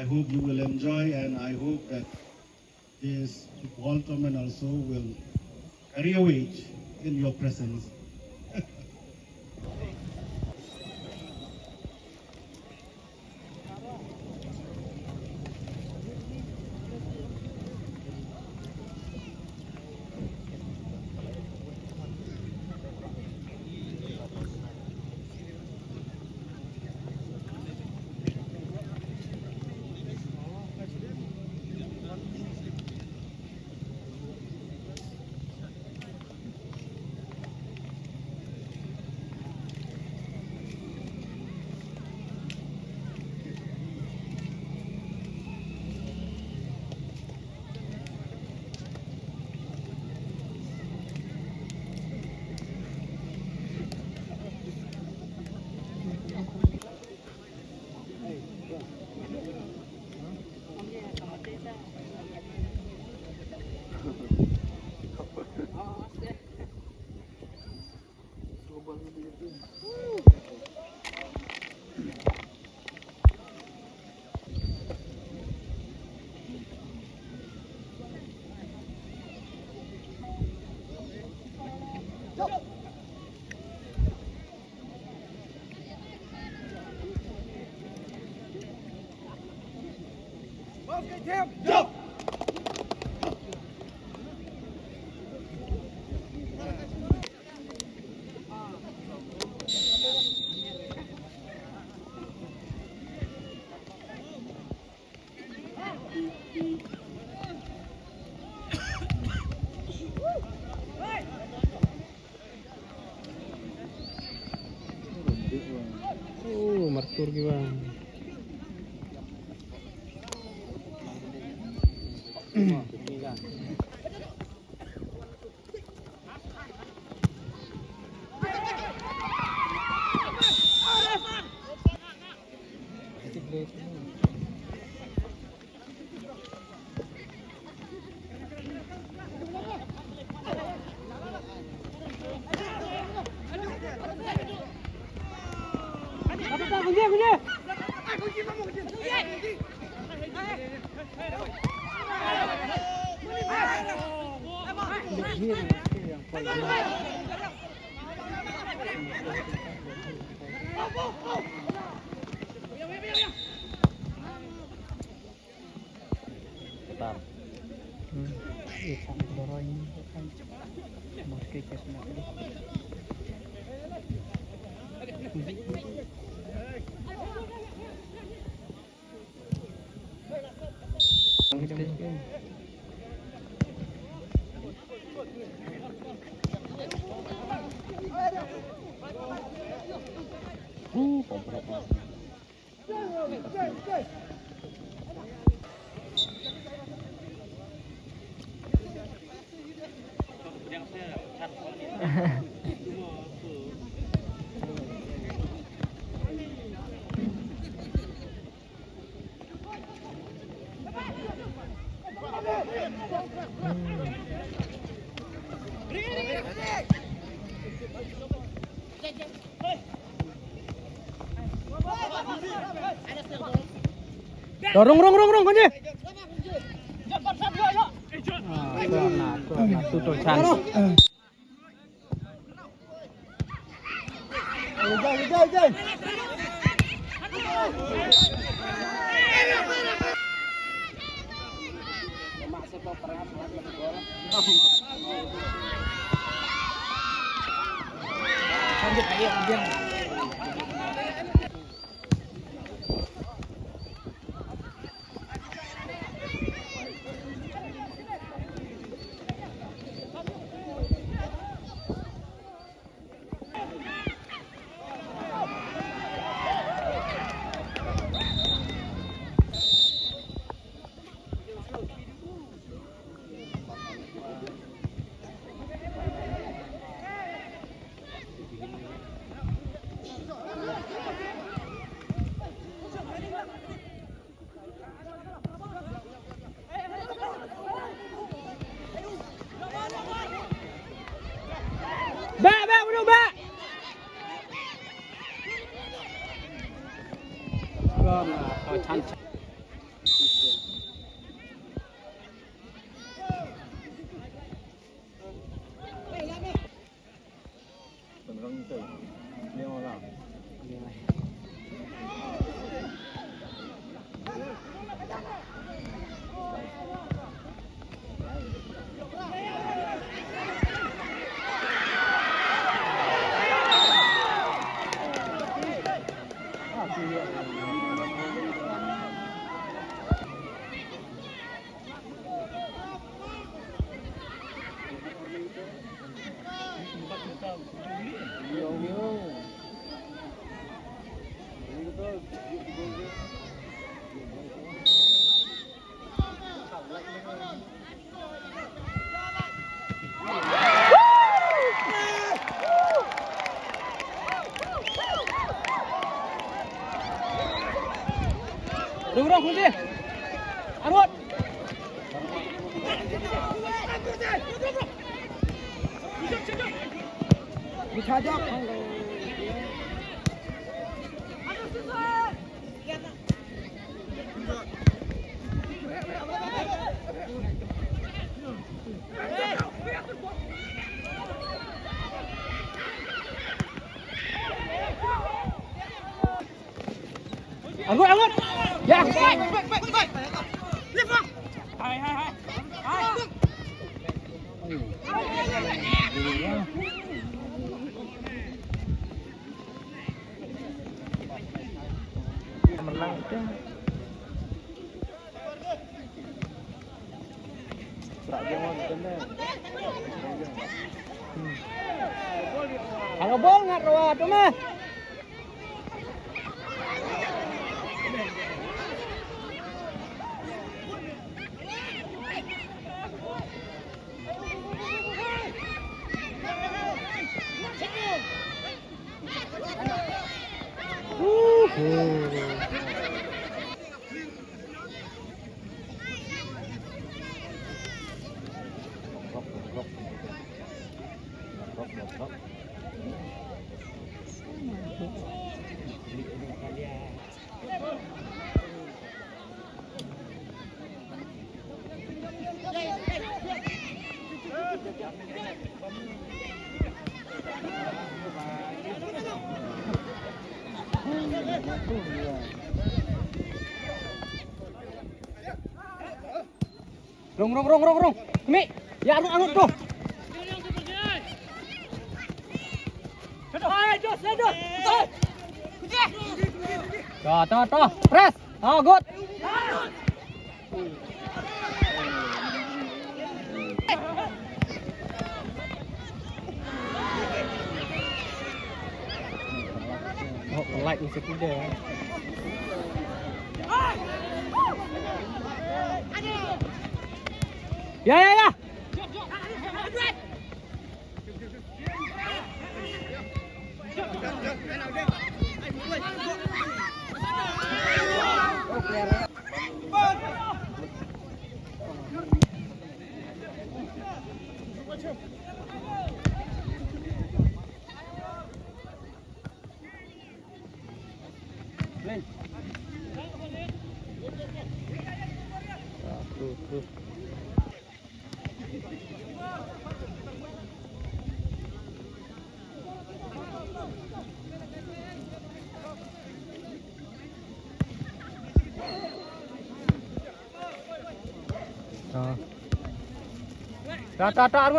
I hope you will enjoy, and I hope that this football tournament also will carry a weight in your presence. Martur gimana? Dorong kunci. Tutup chance. kunci. Arut. Ditajak. Anggut. Ya. Menang itu. Kalau bol nggak rawat tuh mah. Rong. Mi, ya anut tuh. Tuh. Press. Oh, good. Oh, light musik dia. Ya. Tuh.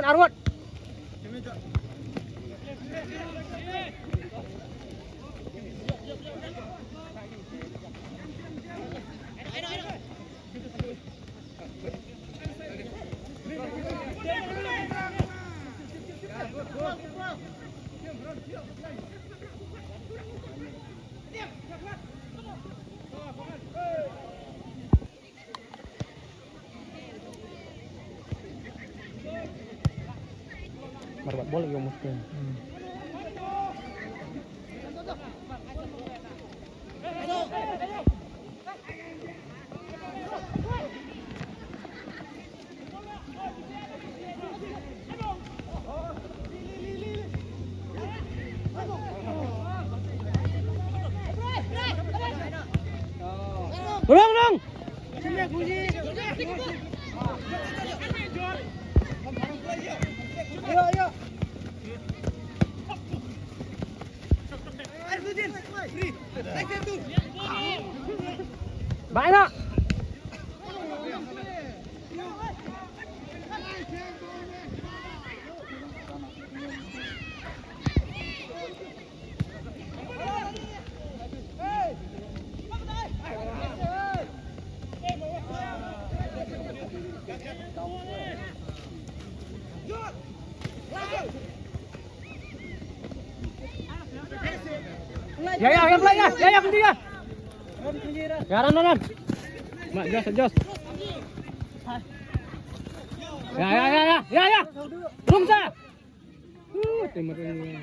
Arut. Marbat bola yang mesti. Dong. Ayo. Banyak. Ya, play ya. Ya, ketiga. Ya, ran. Mak, jos. Ya. Rumsa. Timur ini.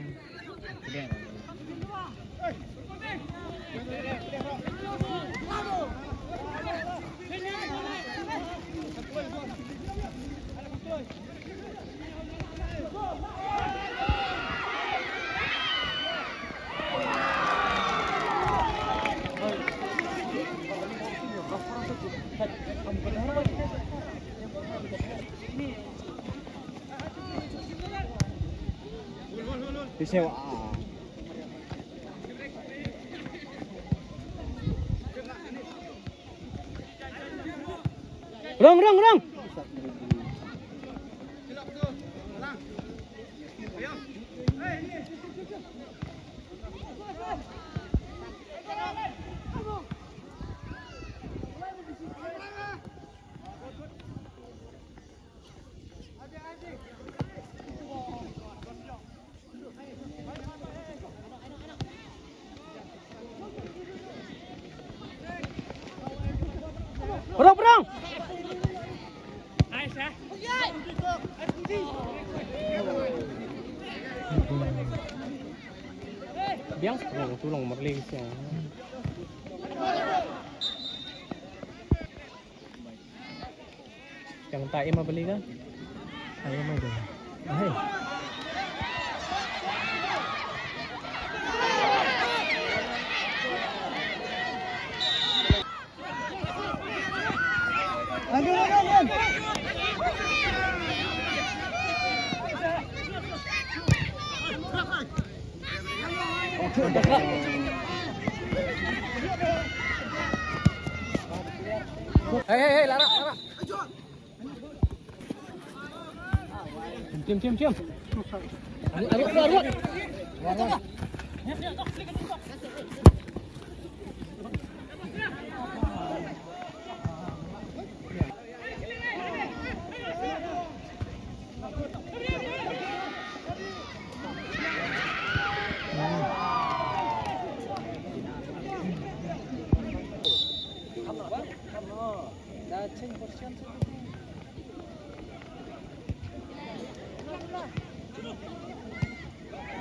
Disewa. Rong. Perang. Aisyah. Biang tulong merlis ya. Yang tak ima beli kan? Ayo mau dong. Ayo. Hei, Lara. Cium. Ayo, keluar.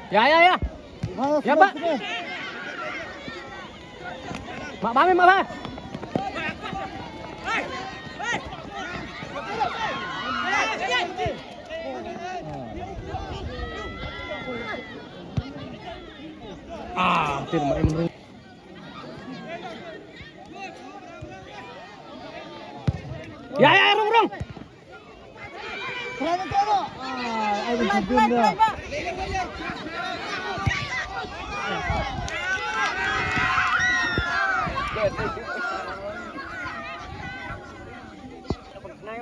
Ya. Ya, Pak. Mak Pak. Tim Ya,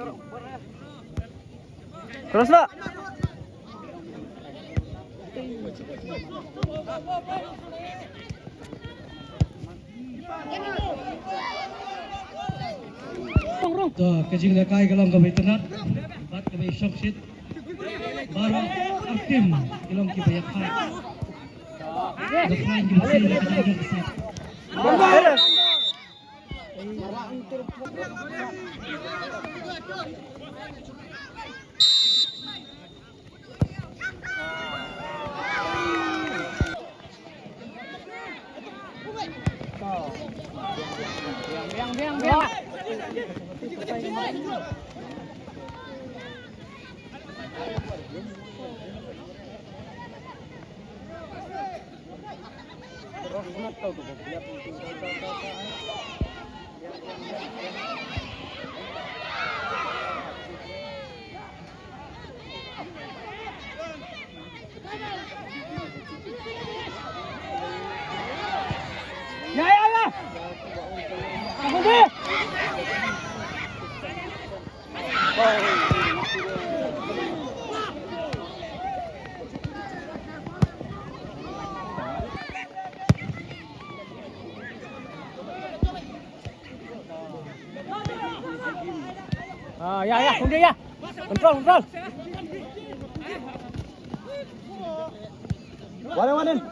rong. Terus lo. Rong. Tuh, kajing lekai kalau kami tenat, bat kami shock shit, baru aktif, kalau kita ya kai, lekai juga sih lekai juga besar. Biang. Ya. Aku deh. Ya, udah ya. Kontrol. Wanin.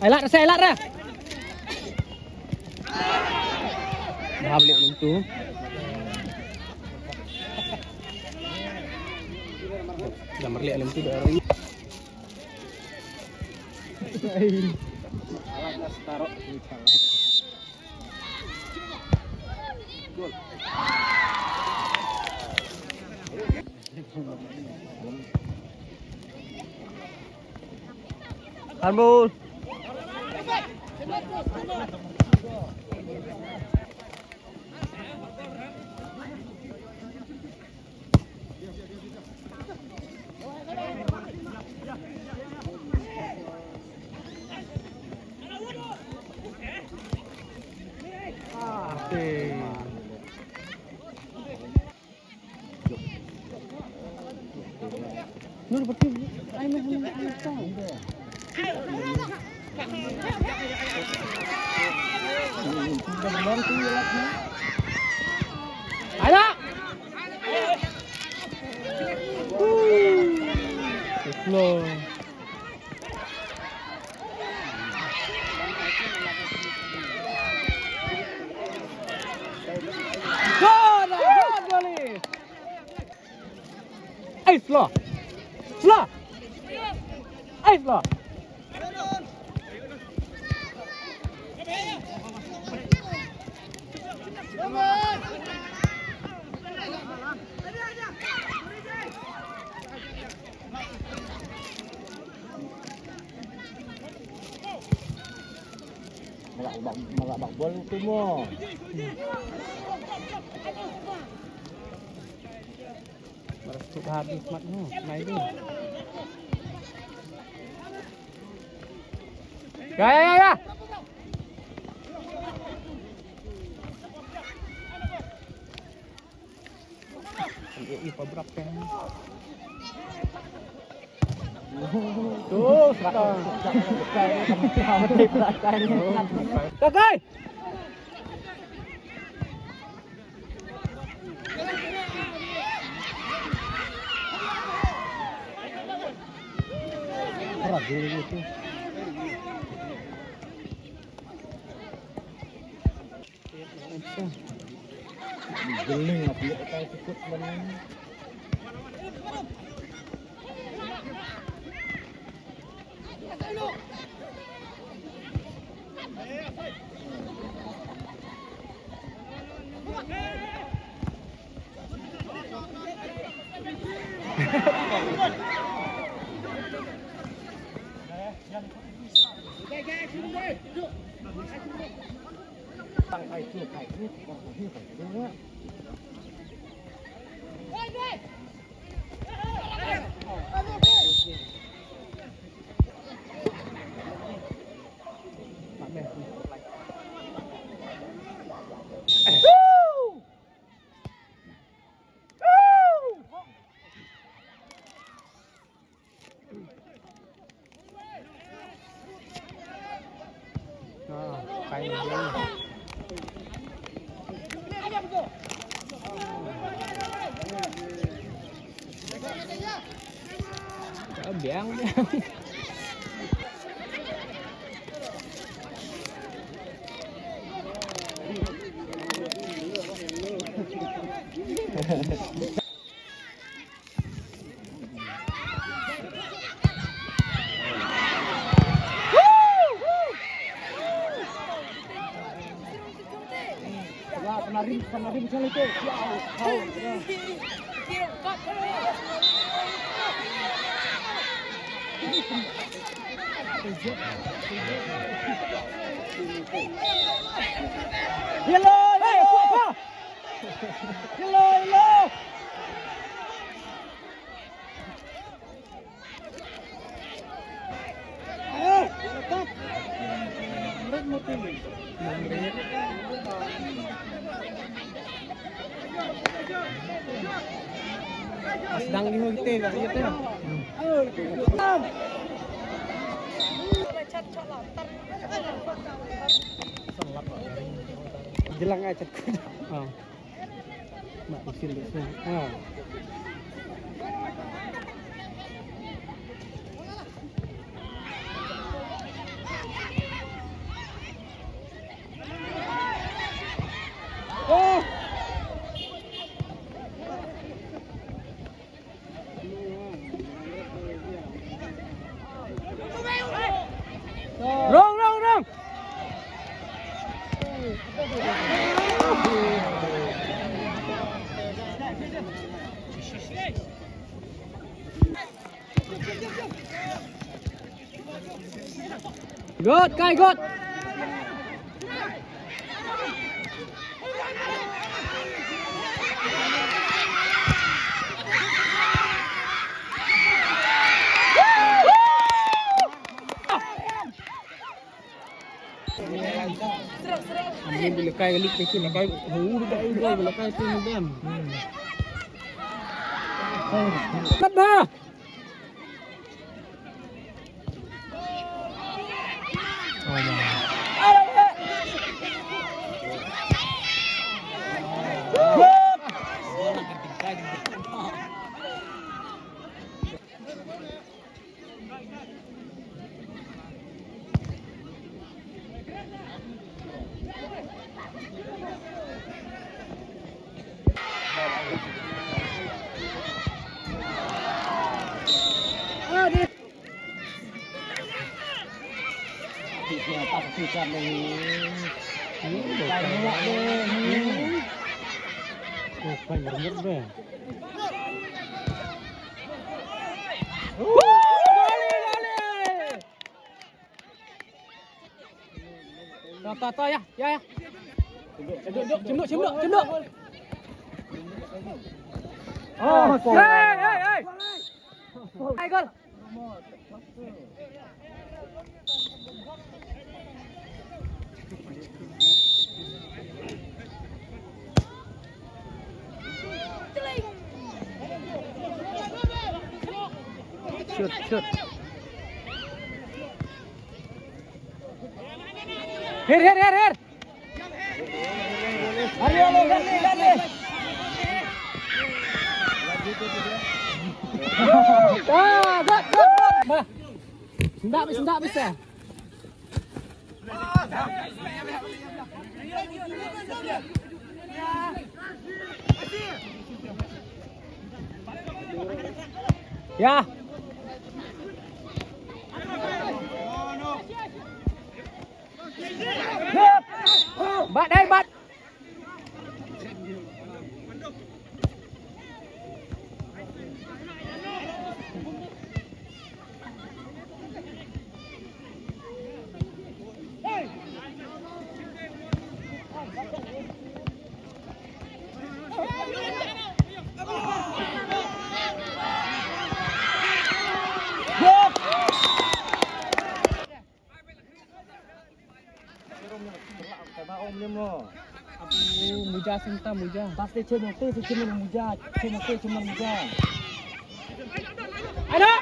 Elak dah, elak dah. Dah balik belum tu. Dah balik belum tu dah hari. Alas taruh di kalah. Gol. Handball. Nur betul. Ai mah tahu. Ada. Slow. Gol. Ai slow. Slow. Ai slow. Malak bol tu mo. Baru sudah habis mat no. Main tu. Ya. Ini berapa? Tuh, sekarang. Kakak. Berat dulu itu. Geling apa ya kita ikut menang. Biang. Penarim misalnya itu. Hello. Sedang di hotel lah itu. Jelang aja kuda. Oh. Mak usil di sini. Oh. Good, Kai, good. Ambil bila Kai kali kecil lah Kai. Bila Kai tu dem. Kat dah. Ya, ya, ya. Cemduk. Oh, hey. Hai, gol. Shoot. Here. Gali. Good. Sendak bisa. Ya. Bat. Muja senta muja. Pasti cuma muja. Ada.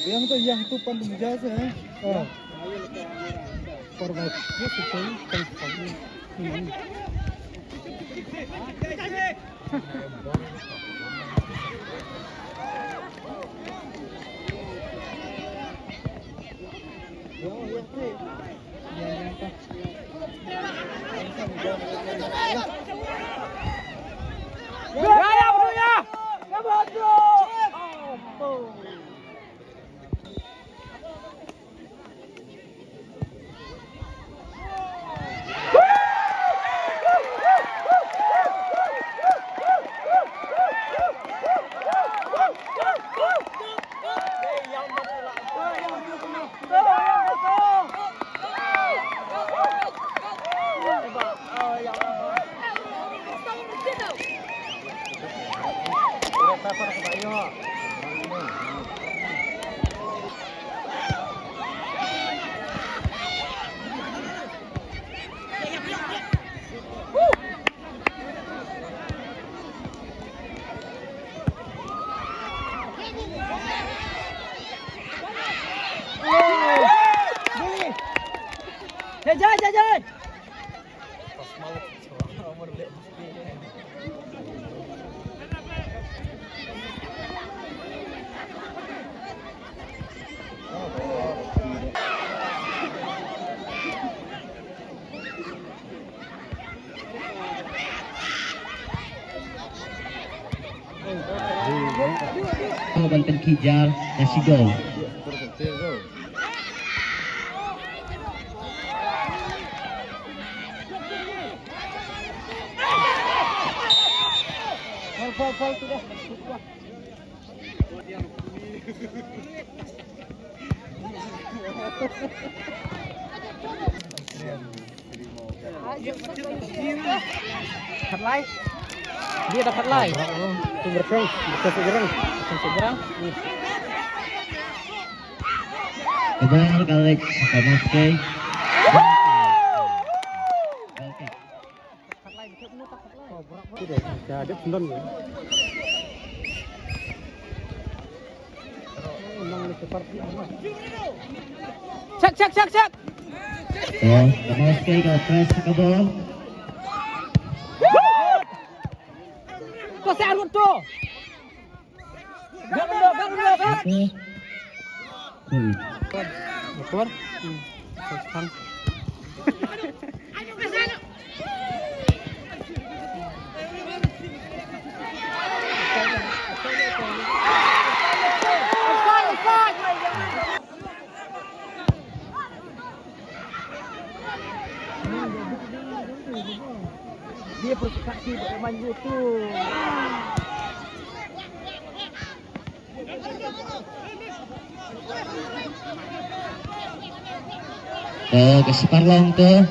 Yang tu yang tu pan muja sah. Forward. Yes, okay. Jajan. Banten Kijal, Nasi Gol. Fal tu dah. Dapat lai. Dia dapat lai. Tu berkong, berkerang. Kembali kali Kamaske. Ada pundon ya. Cek. Oh, Kamaske kau press ke bola. Kau searut tu. Gak. Betul. Sekarang. Dia berkaki bermain tu. Ke Siparlong tu.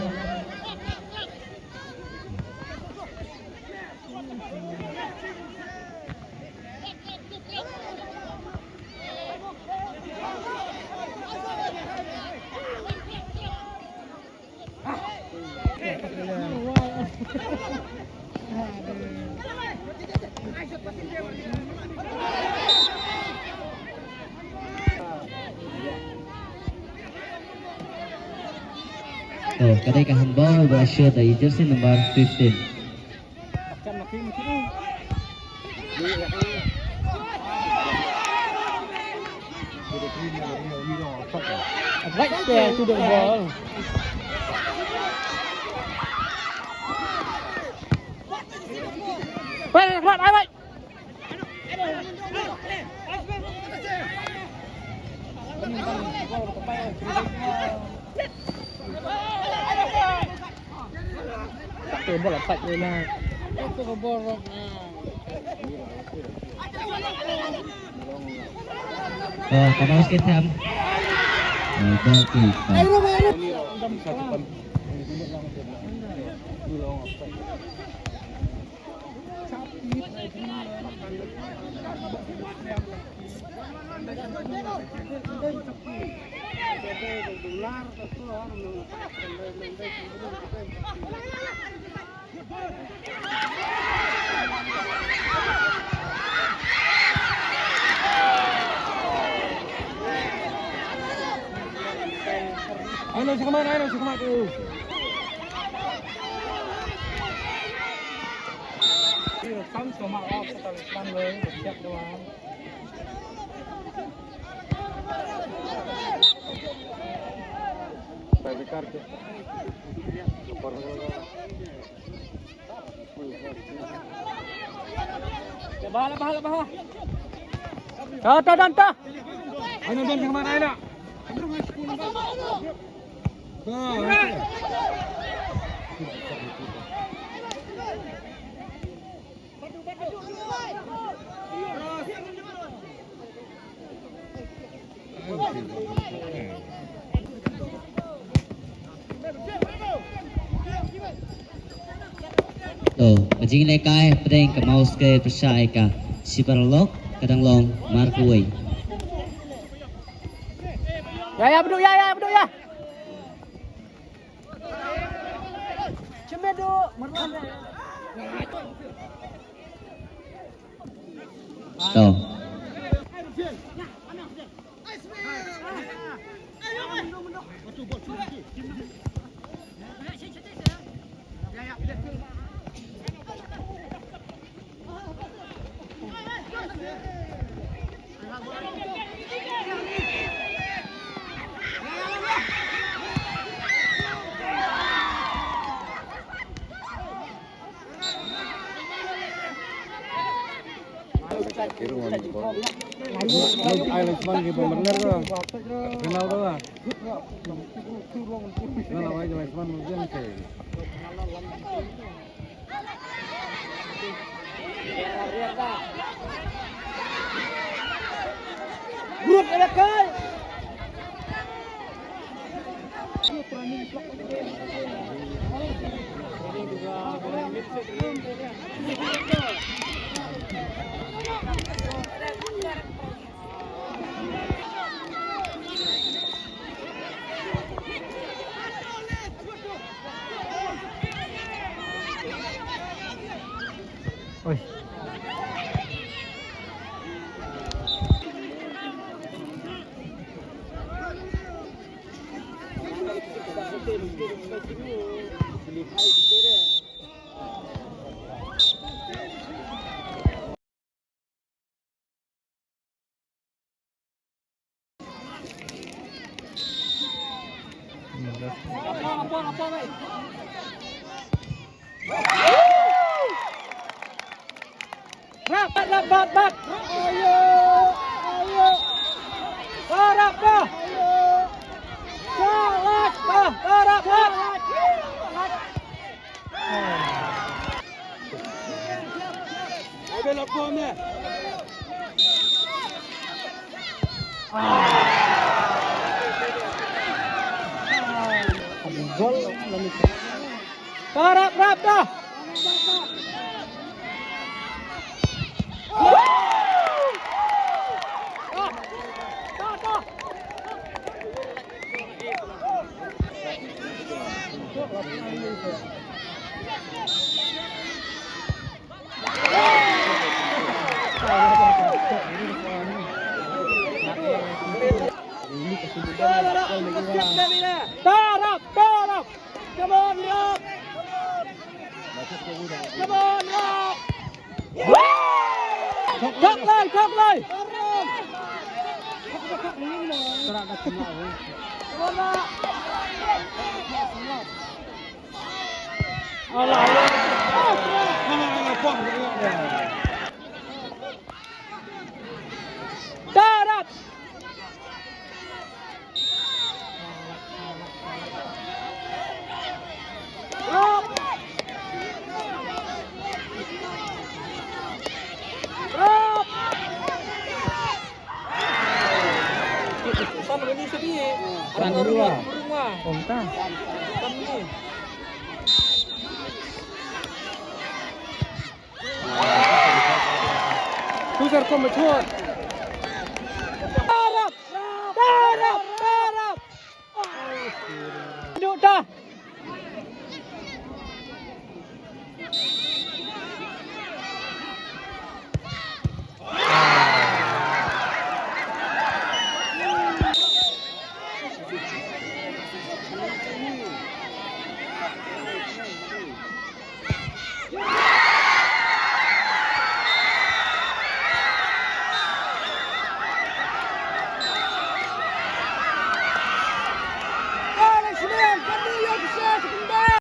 Oh, kadang handball berasal dari jersey nomor 15. Akan mati macam ni. Right there to the ball. Baik. Tak bola lepas je lah. Itu ke borok. Oh, Kamaske tam. Ayo si kemana tu? Dia kam sama off kita le, siap doang. Bagi kartu. Bahala. Ta. Ayo don si kemana ayo? Bajing lekai pedeng ke Kamaske persai ka Siparlong kadang long Markuway. Ya, beduk ya. Cemedu, merlan. Tuh. Island Swan ke bener tu. Kenal tu lah. Kenal aja Island Swan mungkin ke. Grup elakal. Oi. Bat. Ayo. Sarap dah. Salat dah. Sarap bat. Ada lakonnya. Gol Sarap rap dah. Tarap. Come on, Rob. Come on, Rob. Chọc lại. Tarap. Rob. Sama ini sedih. Ada rumah. Onta. Kami. Tujar kau mencuat. Tarap. Duduk dah.